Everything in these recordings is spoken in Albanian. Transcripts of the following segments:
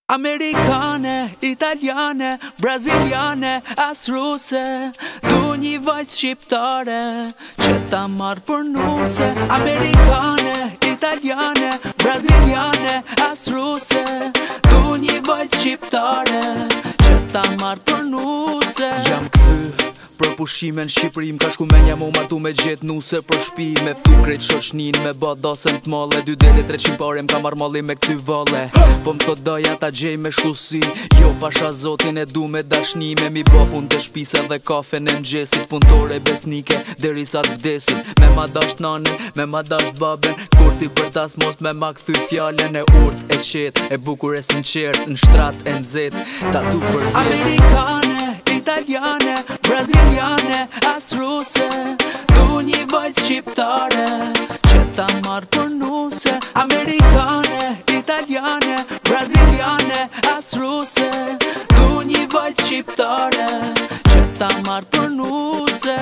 Amerikane, italiane, braziliane, as ruse. Du një vajzë shqiptare që ta marrë për nuse. Amerikane, italiane, braziliane, as ruse. Du një vajzë shqiptare që ta marrë për nuse. Jam këthy për pushime në Shqipëri, m'ka shku menja mu martu me gjetë nuse për shpi. Me ftu krejt shoshnin me ba dasën t'male, 2 dele 300 pare m'ka marrë malli me këty vale. Po m'tho doja ta gjej me shkusi, jo pasha zotin e du me dashni. Me mi ba pun të shpisa dhe kafe në ngjesit, punëtore besnike deri sa t'vdesin. Me ma dasht nanin, me ma dasht baben, kurti për tas mos me ma këthy fjallën e urt e qet, e bukur e sinqert, në shtrat e nxet, tatu për jet. Amerikane, italiane, braziliane, as ruse. Du një vajzë shqiptare që ta marrë për nuse. Amerikane, italiane, braziliane, as ruse. Du një vajzë shqiptare që ta marrë për nuse.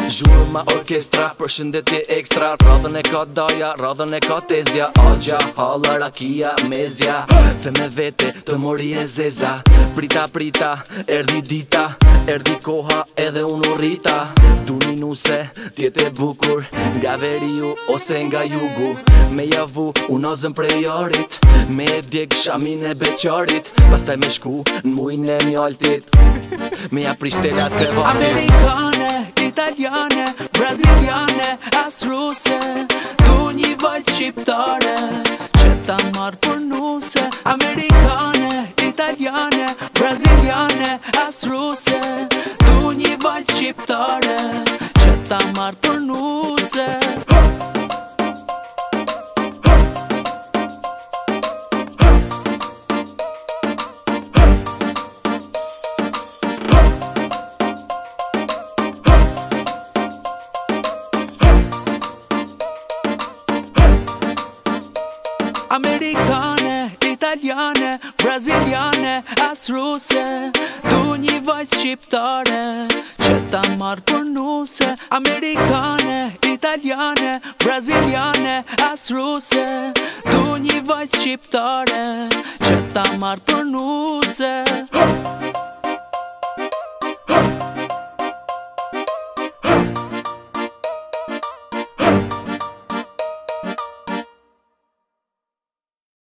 Zhurma orkestra, përshëndetje ekstra. Radhën e ka daja, radhën e ka tezja. Agja, halla, rakia, mezja. Dhe me vete të mori e zeza. Prita, prita, erdi dita, erdi koha edhe unë rrita. Duni nuse, tjetë e bukur, nga veriu ose nga jugu. Me javu, unozën prej jarit, me e djek shamin e beqarit. Pastaj me shku në mujnë e mjaltit, me ja prishtelat krevatit. Amerikane, italiane, braziliane, as ruse. Du një vajzë shqiptare që ta marrë për nuse. Amerikane, italiane, braziliane, as ruse. Du një vajzë shqiptare që ta marrë për nuse. Amerikane, italiane, braziliane, as ruse. Du një vajzë shqiptare që ta marrë për nuse. Amerikane, italiane, braziliane, as ruse. Du një vajzë shqiptare që ta marrë për nuse.